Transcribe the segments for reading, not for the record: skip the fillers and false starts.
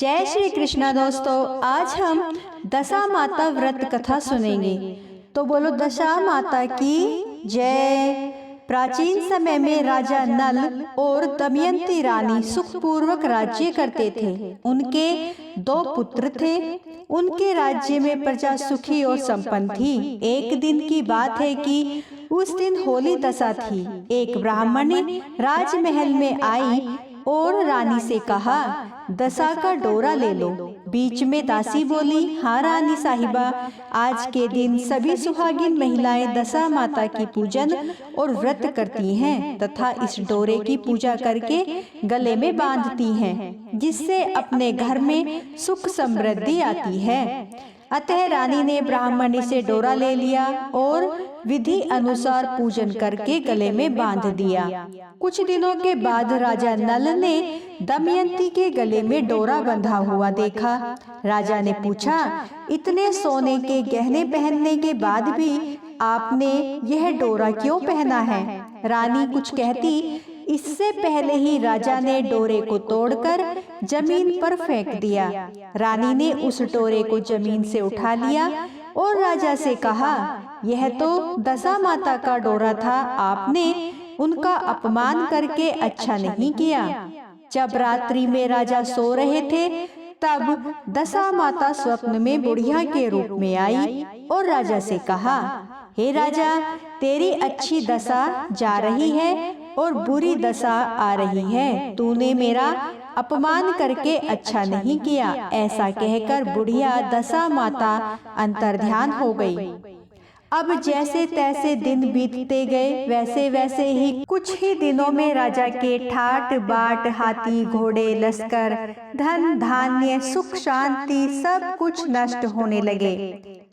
जय श्री कृष्णा दोस्तों, आज हम दशा माता व्रत कथा सुनेंगे। तो बोलो दशा माता की जय। प्राचीन समय में राजा नल और दमयंती रानी सुखपूर्वक राज्य करते थे। उनके 2 पुत्र थे। उनके राज्य में प्रजा सुखी और संपन्न थी। एक दिन की बात है कि उस दिन होली दशा थी। एक ब्राह्मणी राजमहल में आई और रानी से कहा, दशा का डोरा ले लो। बीच में दासी बोली, हाँ रानी साहिबा, आज के दिन सभी सुहागिन महिलाएं दशा माता की पूजन और व्रत करती हैं तथा इस डोरे की पूजा करके गले में बांधती हैं, जिससे अपने घर में सुख समृद्धि आती है। अतः रानी ने ब्राह्मणी से डोरा ले लिया और विधि अनुसार पूजन करके गले में बांध दिया। कुछ दिनों के बाद राजा नल ने दमयंती के गले में डोरा बंधा हुआ देखा। राजा ने पूछा, इतने सोने के गहने पहनने के बाद भी आपने यह डोरा क्यों पहना है? रानी कुछ कहती, इससे पहले ही राजा ने डोरे को तोड़कर जमीन पर फेंक दिया। रानी ने उस डोरे को जमीन से उठा लिया और राजा से कहा, यह तो दशा माता का डोरा था, आपने उनका अपमान करके अच्छा नहीं किया। जब रात्रि में राजा सो रहे थे तब दशा माता स्वप्न में बुढ़िया के रूप में आई और राजा से कहा, हे राजा, तेरी अच्छी दशा जा रही है और बुरी दशा आ रही है। तूने मेरा अपमान करके अच्छा नहीं किया। ऐसा कहकर बुढ़िया दशा माता अंतर्ध्यान हो गई। अब जैसे तैसे दिन बीतते गए, वैसे वैसे ही कुछ ही दिनों में राजा के ठाट बाट, हाथी घोड़े, लश्कर, धन धान्य, सुख शांति सब कुछ नष्ट होने लगे।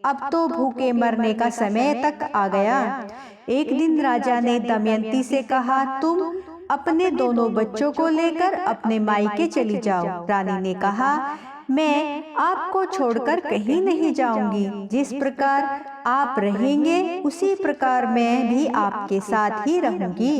अब तो भूखे मरने का समय तक आ गया। एक दिन राजा ने दमयंती से कहा, तुम अपने दोनों बच्चों को लेकर अपने मायके चली जाओ। रानी ने कहा, मैं आपको छोड़कर कहीं नहीं जाऊंगी। जिस प्रकार आप रहेंगे उसी प्रकार मैं भी आपके साथ ही रहूंगी।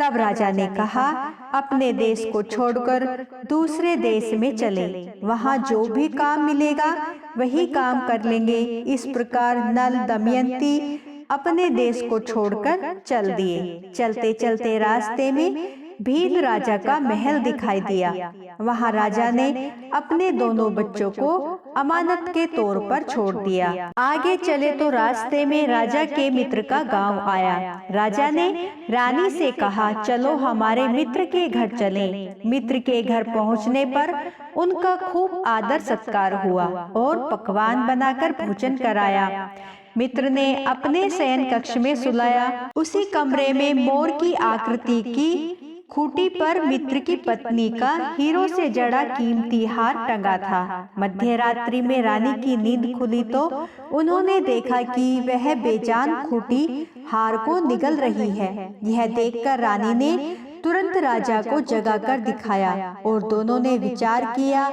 तब राजा ने कहा, अपने देश को छोड़कर दूसरे देश में चले, वहाँ जो भी काम मिलेगा वही काम कर लेंगे। इस प्रकार नल दमयंती अपने देश को छोड़कर चल दिए। चलते चलते रास्ते में भील राजा का महल दिखाई दिया। वहाँ राजा ने अपने दोनों बच्चों को अमानत के तौर पर छोड़ दिया। आगे चले तो रास्ते में राजा के मित्र का गांव आया। राजा ने रानी से कहा, चलो हमारे मित्र के घर चलें। मित्र के घर पहुँचने पर उनका खूब आदर सत्कार हुआ और पकवान बनाकर भोजन कराया। मित्र ने अपने शयन कक्ष में सुलाया। उसी कमरे में मोर की आकृति की खूंटी पर मित्र की पत्नी का हीरों से जड़ा कीमती हार टंगा था। मध्य रात्रि में रानी की नींद खुली तो उन्होंने देखा कि वह बेजान खूंटी हार को निगल रही है। यह देखकर रानी ने तुरंत राजा को जगाकर दिखाया और दोनों ने विचार किया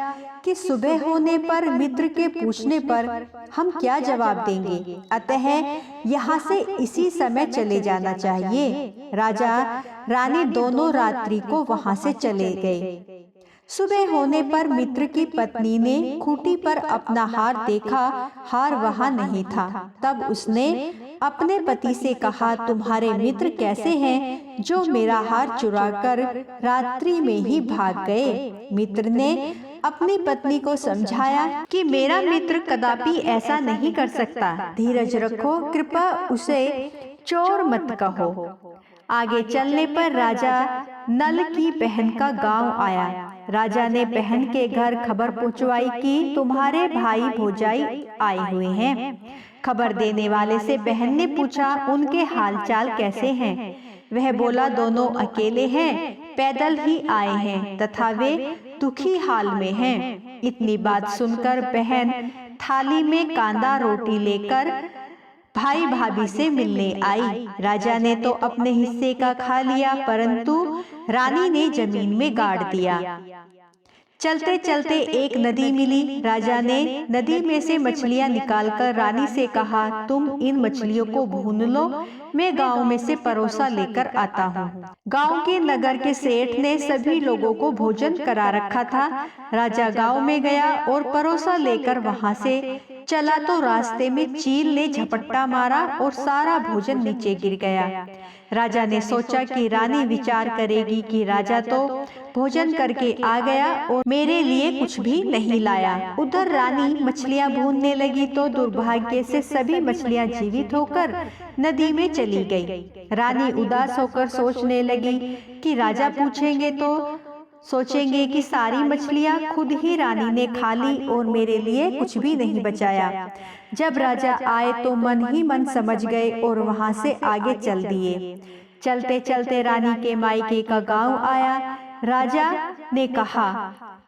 कि सुबह होने पर मित्र के पूछने पर हम क्या जवाब देंगे, अतः यहाँ से इसी समय चले जाना चाहिए। राजा रानी दोनों रात्रि को वहाँ से चले गए। सुबह होने पर मित्र की पत्नी ने खूंटी पर अपना हार देखा, हार वहाँ नहीं था। तब उसने अपने पति से कहा, तुम्हारे मित्र कैसे हैं जो मेरा हार चुराकर रात्रि में ही भाग गए? मित्र ने अपनी पत्नी को समझाया कि मेरा मित्र कदापि ऐसा नहीं कर सकता, धीरज रखो, कृपया उसे चोर मत कहो। आगे चलने पर राजा नल की बहन का गांव आया। राजा ने बहन के घर खबर पहुंचवाई कि तुम्हारे भाई भौजाई आए हुए हैं। खबर देने वाले से बहन ने पूछा, उनके हालचाल कैसे हैं? वह बोला, दोनों अकेले हैं, पैदल ही आए हैं तथा वे दुखी हाल में हैं। इतनी बात सुनकर बहन थाली में कांदा रोटी लेकर भाई भाभी से मिलने आई। राजा ने तो अपने हिस्से का खा लिया, परंतु रानी ने जमीन में गाड़ दिया। चलते चलते एक नदी मिली। राजा ने नदी में से मछलियां निकालकर रानी से कहा, तुम इन मछलियों को भून लो, मैं गांव में से परोसा लेकर आता हूँ। गांव के नगर के सेठ ने सभी लोगों को भोजन करा रखा था। राजा गांव में गया और परोसा लेकर वहां से चला तो रास्ते में चील ने झपट्टा मारा और सारा भोजन नीचे गिर गया। राजा ने सोचा कि रानी विचार करेगी कि राजा तो भोजन करके आ गया और मेरे लिए कुछ भी नहीं लाया। उधर रानी मछलियां भूनने लगी तो दुर्भाग्य से सभी मछलियां जीवित होकर नदी में चली गई। रानी उदास होकर सोचने लगी कि राजा पूछेंगे तो सोचेंगे कि सारी मछलियां खुद ही रानी ने खा ली और मेरे लिए कुछ भी नहीं बचाया। जब राजा आए तो मन ही मन समझ गए और वहां से आगे चल दिए। चलते चलते रानी के मायके का गांव आया। राजा ने कहा,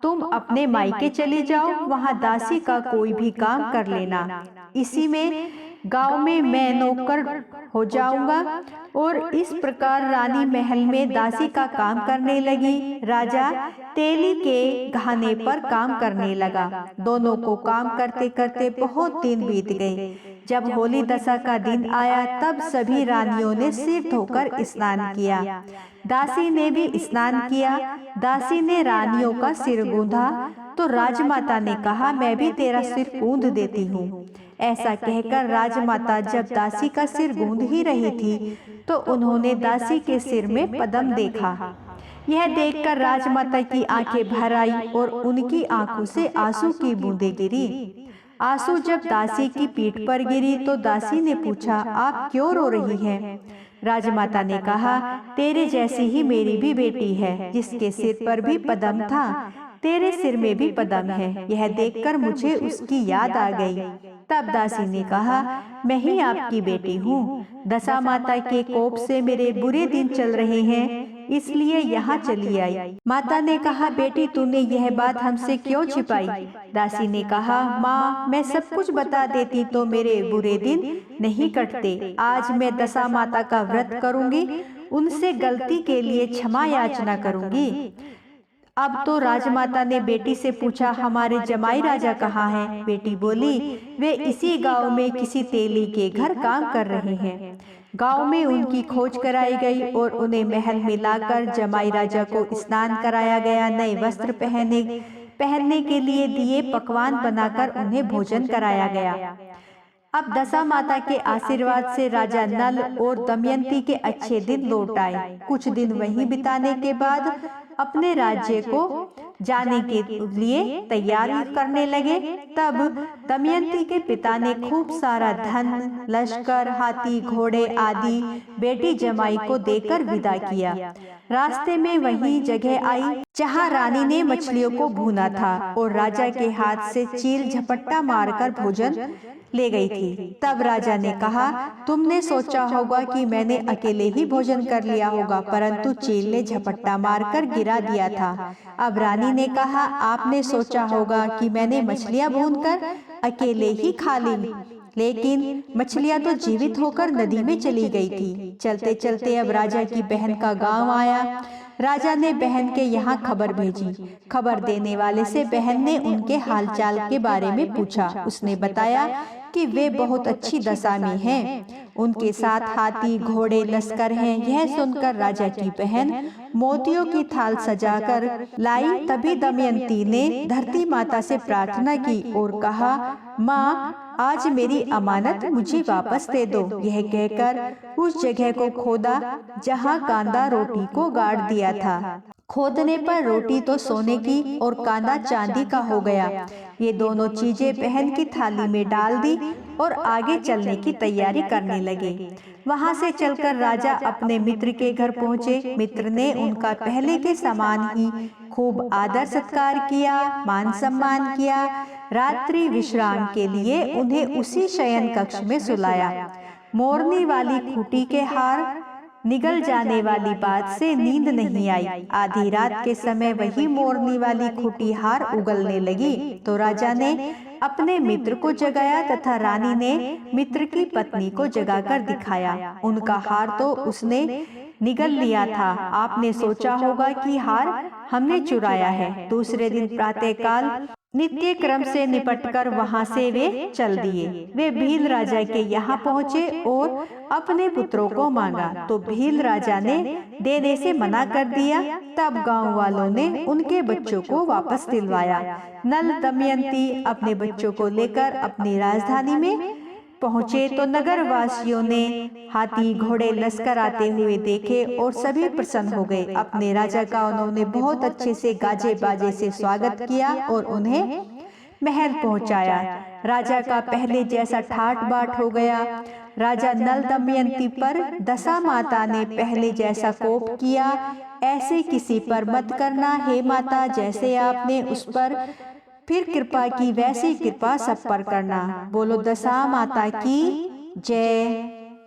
तुम अपने मायके चले जाओ, वहां दासी का कोई भी काम कर लेना। इसी में गांव में मैं नौकर हो जाऊंगा। और इस प्रकार रानी महल में दासी का काम करने लगी। राजा तेली के घाने पर काम करने लगा। दोनों को काम करते करते बहुत दिन बीत गए। जब होली दशा का दिन आया तब सभी रानियों ने सिर धोकर स्नान किया। दासी ने भी स्नान किया। दासी ने रानियों का सिर गूंधा तो राजमाता ने कहा, मैं भी तेरा सिर गूंध देती हूँ। ऐसा कहकर राजमाता जब दासी का सिर गूंध ही रही थी तो उन्होंने दासी के सिर में पद्म देखा। यह देखकर राजमाता की आंखें भर आई और उनकी आंखों से आंसू की बूंदें गिरी। आंसू जब दासी की पीठ पर गिरी तो दासी ने पूछा, आप क्यों रो रही हैं? राजमाता ने कहा, तेरे जैसी ही मेरी भी बेटी है जिसके सिर पर भी पद्म था, तेरे सिर में भी पद्म है। यह देखकर मुझे उसकी याद आ गई। तब दासी ने कहा, मैं ही आपकी बेटी हूँ। दशा माता के कोप से मेरे बुरे दिन चल रहे हैं, इसलिए यहाँ चली आई। माता ने कहा, बेटी तूने यह बात हमसे क्यों छिपाई? दासी ने कहा, माँ मैं सब कुछ बता देती तो मेरे बुरे दिन नहीं कटते। आज मैं दशा माता का व्रत करूँगी, उनसे गलती के लिए क्षमा याचना करूँगी। अब तो राजमाता ने बेटी से पूछा, हमारे जमाई राजा कहाँ हैं? बेटी बोली, वे इसी गांव में किसी तेली के घर काम कर रहे हैं। गांव में उनकी खोज कराई गई और उन्हें महल में लाकर जमाई राजा को स्नान कराया गया। नए वस्त्र पहनने के लिए दिए, पकवान बनाकर उन्हें भोजन कराया गया। अब दशा माता के आशीर्वाद से राजा नल और दमयंती के अच्छे दिन लौट आए। कुछ दिन वहीं बिताने के बाद अपने राज्य को जाने के लिए तैयारी करने लगे। तब दमयंती के पिता ने खूब सारा धन, लश्कर, हाथी, घोड़े आदि बेटी जमाई को देकर विदा किया। रास्ते में वही जगह आई जहाँ रानी ने मछलियों को भूना था और राजा के हाथ से चील झपट्टा मारकर भोजन ले गई थी। तब राजा ने कहा, तुमने सोचा होगा कि मैंने अकेले ही भोजन कर लिया होगा, परंतु चील ने झपट्टा मारकर गिरा दिया था। अब रानी ने कहा, आपने सोचा होगा कि मैंने मछलियां भूनकर अकेले ही खा ली, लेकिन मछलियां तो जीवित होकर नदी में चली गई थी। चलते चलते अब राजा की बहन का गांव आया। राजा ने बहन के यहाँ खबर भेजी। खबर देने वाले से बहन ने उनके हालचाल के बारे में पूछा। उसने बताया कि वे बहुत अच्छी दशा में हैं। उनके साथ हाथी, घोड़े, लश्कर हैं। यह सुनकर राजा की बहन मोतियों की थाल सजाकर लाई। तभी दमयंती ने धरती माता से प्रार्थना की और कहा, माँ आज मेरी अमानत मुझे वापस दे दो। यह कहकर उस जगह को खोदा जहाँ कांदा रोटी को गाड़ दिया था। खोदने पर रोटी तो सोने की और कांदा चांदी का हो गया। ये दोनों चीजें बहन की थाली में डाल दी और आगे चलने की तैयारी करने लगे। वहां से चलकर राजा अपने मित्र के घर पहुंचे। मित्र ने उनका पहले के समान ही खूब आदर सत्कार किया, मान सम्मान किया। रात्रि विश्राम के लिए उन्हें उसी शयन कक्ष में सुलाया। मोरनी वाली खूंटी के हार निगल जाने वाली बात से नींद नहीं आई। आधी रात के समय वही मोरनी वाली खूंटी हार उगलने लगी तो राजा ने अपने मित्र को जगाया तथा रानी ने मित्र की पत्नी को जगाकर दिखाया। उनका हार तो उसने निगल लिया था। आपने सोचा होगा कि हार हमने चुराया है। दूसरे दिन प्रातःकाल नित्य क्रम से निपटकर वहां से वे चल दिए। वे भील राजा के यहाँ पहुँचे और अपने पुत्रों को मांगा, तो भील राजा ने देने से मना कर दिया। तब गांव वालों ने उनके बच्चों को वापस दिलवाया। नल दमयंती अपने बच्चों को लेकर अपनी राजधानी में पहुंचे तो नगर वासियों ने हाथी घोड़े लश्कर आते हुए देखे और सभी प्रसन्न हो गए। अपने राजा का उन्होंने बहुत अच्छे से गाजे बाजे से स्वागत किया और उन्हें महल पहुंचाया। राजा का पहले जैसा ठाट बाट हो गया। राजा नल दमयंती पर दशा माता ने पहले जैसा कोप किया। ऐसे किसी पर मत करना हे माता, जैसे आपने उस पर फिर कृपा की वैसी कृपा सब पर करना। बोलो दशा माता की जय।